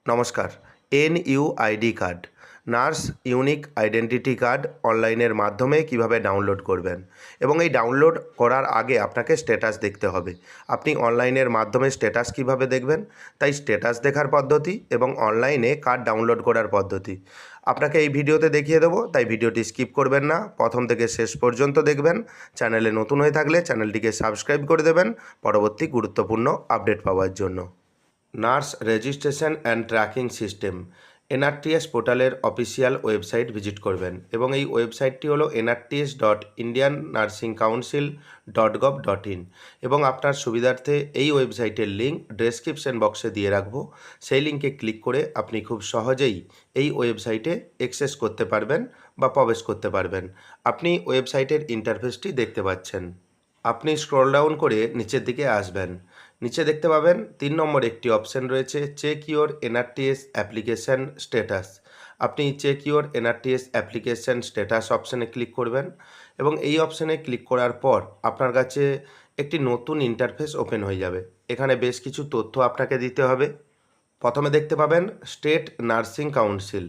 নমস্কার। NUID card, nurse unique identity card অনলাইনের মাধ্যমে কিভাবে ডাউনলোড করবেন এবং এই ডাউনলোড করার আগে আপনাকে স্ট্যাটাস দেখতে হবে। আপনি অনলাইনের মাধ্যমে স্ট্যাটাস কিভাবে দেখবেন, তাই স্ট্যাটাস দেখার পদ্ধতি এবং অনলাইনে কার্ড ডাউনলোড করার পদ্ধতি আপনাকে এই ভিডিওতে দেখিয়ে দেবো, তাই ভিডিওটি স্কিপ করবেন না, প্রথম থেকে শেষ পর্যন্ত দেখবেন। চ্যানেলে নতুন হয়ে থাকলে চ্যানেলটিকে সাবস্ক্রাইব করে দেবেন পরবর্তী গুরুত্বপূর্ণ আপডেট পাওয়ার জন্য। Nurse registration and tracking system NRTS পোর্টালের অফিসিয়াল ওয়েবসাইট ভিজিট করবেন এবং এই ওয়েবসাইটটি হলো nrts.indiannursincouncil.gov.in এবং আপনার সুবিধার্থে এই ওয়েবসাইটের লিঙ্ক ডেসক্রিপশন বক্সে দিয়ে রাখবো। সেই লিঙ্কে ক্লিক করে আপনি খুব সহজেই এই ওয়েবসাইটে অ্যাক্সেস করতে পারবেন বা প্রবেশ করতে পারবেন। আপনি ওয়েবসাইটের ইন্টারফেসটি দেখতে পাচ্ছেন। আপনি স্ক্রল ডাউন করে নিচের দিকে আসবেন। নিচে দেখতে পাবেন 3 নম্বর একটি অপশান রয়েছে, check your NRTS application status. আপনি check your NRTS application status অপশানে ক্লিক করবেন এবং এই অপশানে ক্লিক করার পর আপনার কাছে একটি নতুন ইন্টারফেস ওপেন হয়ে যাবে। এখানে বেশ কিছু তথ্য আপনাকে দিতে হবে। প্রথমে দেখতে পাবেন স্টেট নার্সিং কাউন্সিল।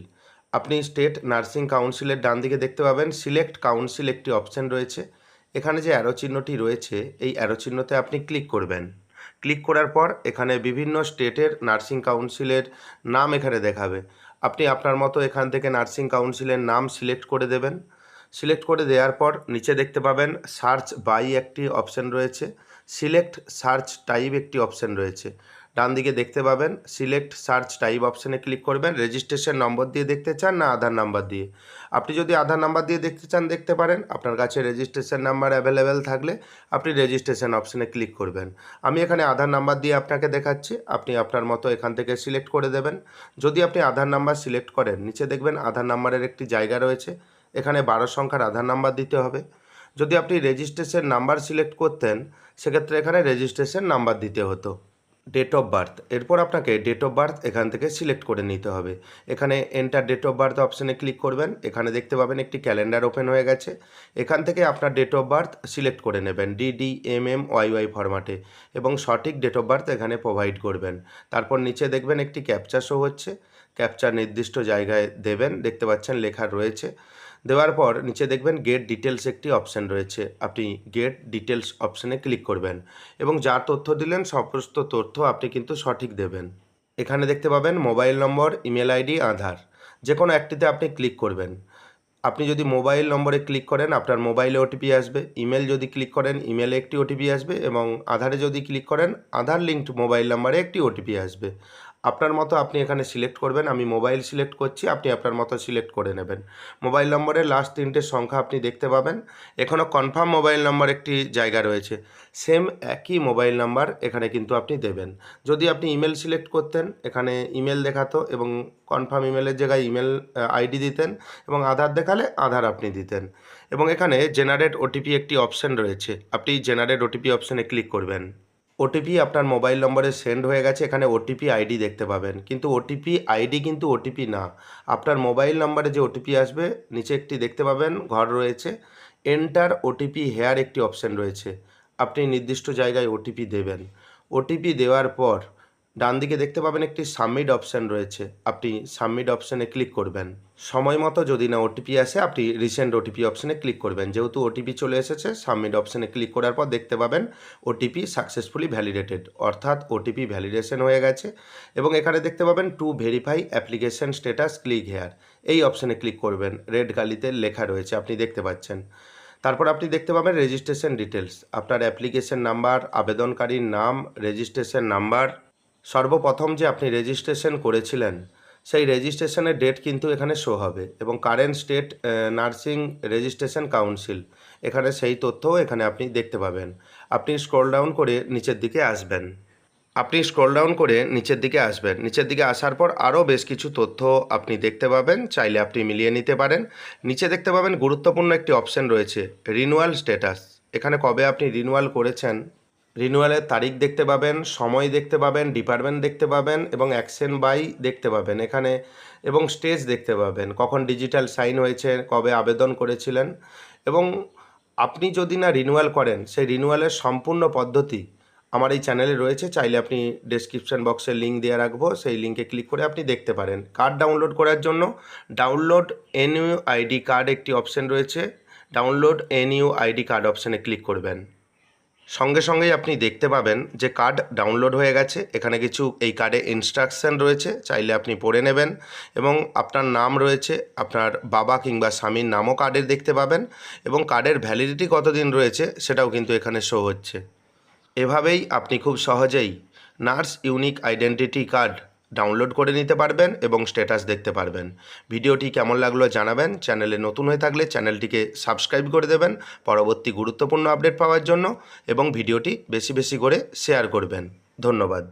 আপনি স্টেট নার্সিং কাউন্সিলের ডান দিকে দেখতে পাবেন সিলেক্ট কাউন্সিল একটি অপশান রয়েছে। এখানে যে অ্যারো চিহ্নটি রয়েছে এই অ্যারো চিহ্নতে আপনি ক্লিক করবেন। ক্লিক করার পর এখানে বিভিন্ন স্টেটের নার্সিং কাউন্সিলের নাম এখানে দেখাবে। আপনি আপনার মতো এখান থেকে নার্সিং কাউন্সিলের নাম সিলেক্ট করে দেবেন। সিলেক্ট করে দেওয়ার পর নিচে দেখতে পাবেন সার্চ বাই একটি অপশান রয়েছে, সিলেক্ট সার্চ টাইপ একটি অপশান রয়েছে। ডান দিকে দেখতে পাবেন সিলেক্ট সার্চ টাইপ অপশানে ক্লিক করবেন। রেজিস্ট্রেশন নম্বর দিয়ে দেখতে চান না আধার নাম্বার দিয়ে? আপনি যদি আধার নাম্বার দিয়ে দেখতে চান দেখতে পারেন। আপনার কাছে রেজিস্ট্রেশন নাম্বার অ্যাভেলেবেল থাকলে আপনি রেজিস্ট্রেশন অপশানে ক্লিক করবেন। আমি এখানে আধার নাম্বার দিয়ে আপনাকে দেখাচ্ছি, আপনি আপনার মতো এখান থেকে সিলেক্ট করে দেবেন। যদি আপনি আধার নাম্বার সিলেক্ট করেন নিচে দেখবেন আধার নাম্বারের একটি জায়গা রয়েছে, এখানে 12 সংখ্যার আধার নাম্বার দিতে হবে। যদি আপনি রেজিস্ট্রেশন নাম্বার সিলেক্ট করতেন সেক্ষেত্রে এখানে রেজিস্ট্রেশন নাম্বার দিতে হতো। ডেট অফ বার্থ, এরপর আপনাকে ডেট অফ বার্থ এখান থেকে সিলেক্ট করে নিতে হবে। এখানে এন্টার ডেট অফ বার্থ অপশানে ক্লিক করবেন। এখানে দেখতে পাবেন একটি ক্যালেন্ডার ওপেন হয়ে গেছে। এখান থেকে আপনার ডেট অফ বার্থ সিলেক্ট করে নেবেন DDMMYY ফরম্যাটে এবং সঠিক ডেট অফ বার্থ এখানে প্রোভাইড করবেন। তারপর নিচে দেখবেন একটি ক্যাপচা শো হচ্ছে, ক্যাপচা নির্দিষ্ট জায়গায় দেবেন, দেখতে পাচ্ছেন লেখা রয়েছে। দেওয়ার পর নিচে দেখবেন গেট ডিটেলস একটি অপশান রয়েছে, আপনি গেট ডিটেলস অপশানে ক্লিক করবেন এবং যা তথ্য দিলেন সমস্ত তথ্য আপনি কিন্তু সঠিক দেবেন। এখানে দেখতে পাবেন মোবাইল নম্বর, ইমেল আইডি, আধার, যে কোনো একটিতে আপনি ক্লিক করবেন। আপনি যদি মোবাইল নম্বরে ক্লিক করেন আপনার মোবাইলে ওটিপি আসবে, ইমেল যদি ক্লিক করেন ইমেলে একটি ওটিপি আসবে এবং আধারে যদি ক্লিক করেন আধার লিঙ্কড মোবাইল নাম্বারে একটি ওটিপি আসবে। আপনার মতো আপনি এখানে সিলেক্ট করবেন। আমি মোবাইল সিলেক্ট করছি, আপনি আপনার মতো সিলেক্ট করে নেবেন। মোবাইল নম্বরের লাস্ট 3টে সংখ্যা আপনি দেখতে পাবেন। এখানেও কনফার্ম মোবাইল নাম্বার একটি জায়গা রয়েছে, সেম একই মোবাইল নাম্বার এখানে কিন্তু আপনি দেবেন। যদি আপনি ইমেল সিলেক্ট করতেন এখানে ইমেল দেখাতো এবং কনফার্ম ইমেলের জায়গায় ইমেল আইডি দিতেন এবং আধার দেখালে আধার আপনি দিতেন। এবং এখানে জেনারেট ওটিপি একটি অপশান রয়েছে, আপনি জেনারেট ওটিপি অপশানে ক্লিক করবেন। ওটিপি আপনার মোবাইল নম্বরে সেন্ড হয়ে গেছে, এখানে ওটিপি আইডি দেখতে পাবেন, কিন্তু ওটিপি আইডি কিন্তু ওটিপি না। আপনার মোবাইল নম্বরে যে ওটিপি আসবে নিচে একটি দেখতে পাবেন ঘর রয়েছে, এন্টার ওটিপি হেয়ার একটি অপশান রয়েছে, আপনি নির্দিষ্ট জায়গায় ওটিপি দেবেন। ওটিপি দেওয়ার পর ডান দিকে দেখতে পাবেন একটি সাবমিট অপশান রয়েছে, আপনি সাবমিট অপশানে ক্লিক করবেন। সময় মতো যদি না ওটিপি আসে আপনি রিসেন্ট ওটিপি অপশানে ক্লিক করবেন। যেহেতু ওটিপি চলে এসেছে সাবমিট অপশানে ক্লিক করার পর দেখতে পাবেন ওটিপি সাকসেসফুলি ভ্যালিডেটেড, অর্থাৎ ওটিপি ভ্যালিডেশন হয়ে গেছে। এবং এখানে দেখতে পাবেন to verify application status click here, এই অপশানে ক্লিক করবেন। রেড কালিতে লেখা রয়েছে আপনি দেখতে পাচ্ছেন। তারপর আপনি দেখতে পাবেন রেজিস্ট্রেশন ডিটেলস, আপনার অ্যাপ্লিকেশন নাম্বার, আবেদনকারীর নাম, রেজিস্ট্রেশন নাম্বার, সর্বপ্রথম যে আপনি রেজিস্ট্রেশন করেছিলেন সেই রেজিস্ট্রেশনের ডেট কিন্তু এখানে শো হবে এবং current state nursing registration council এখানে সেই তথ্যও এখানে আপনি দেখতে পাবেন। আপনি স্ক্রল ডাউন করে নিচের দিকে আসবেন। নিচের দিকে আসার পর আরও বেশ কিছু তথ্য আপনি দেখতে পাবেন, চাইলে আপনি মিলিয়ে নিতে পারেন। নিচে দেখতে পাবেন গুরুত্বপূর্ণ একটি অপশান রয়েছে রিনিউয়াল স্ট্যাটাস, এখানে কবে আপনি রিনিউয়াল করেছেন রিনিউয়ালের তারিখ দেখতে পাবেন, সময় দেখতে পাবেন, ডিপার্টমেন্ট দেখতে পাবেন এবং অ্যাকশন বাই দেখতে পাবেন এখানে, এবং স্টেজ দেখতে পাবেন কখন ডিজিটাল সাইন হয়েছে, কবে আবেদন করেছিলেন। এবং আপনি যদি না রিনিউয়াল করেন সেই রিনিউয়ালের সম্পূর্ণ পদ্ধতি আমার এই চ্যানেলে রয়েছে, চাইলে আপনি ডেসক্রিপশন বক্সে লিঙ্ক দিয়ে রাখবো, সেই লিঙ্কে ক্লিক করে আপনি দেখতে পারেন। কার্ড ডাউনলোড করার জন্য ডাউনলোড এনইউআইডি কার্ড একটি অপশান রয়েছে, ডাউনলোড এনইউআইডি কার্ড অপশানে ক্লিক করবেন। সঙ্গে সঙ্গেই আপনি দেখতে পাবেন যে কার্ড ডাউনলোড হয়ে গেছে। এখানে কিছু এই কার্ডে ইনস্ট্রাকশান রয়েছে, চাইলে আপনি পড়ে নেবেন, এবং আপনার নাম রয়েছে, আপনার বাবা কিংবা স্বামীর নামও কার্ডে দেখতে পাবেন, এবং কার্ডের ভ্যালিডিটি কতদিন রয়েছে সেটাও কিন্তু এখানে শো হচ্ছে। এভাবেই আপনি খুব সহজেই nurse unique identity card download করে নিতে পারবেন এবং স্ট্যাটাস দেখতে পারবেন। ভিডিওটি কেমন লাগলো জানাবেন। চ্যানেলে নতুন হয়ে থাকলে চ্যানেলটিকে সাবস্ক্রাইব করে দেবেন পরবর্তী গুরুত্বপূর্ণ আপডেট পাওয়ার জন্য, এবং ভিডিওটি বেশি বেশি করে শেয়ার করবেন। ধন্যবাদ।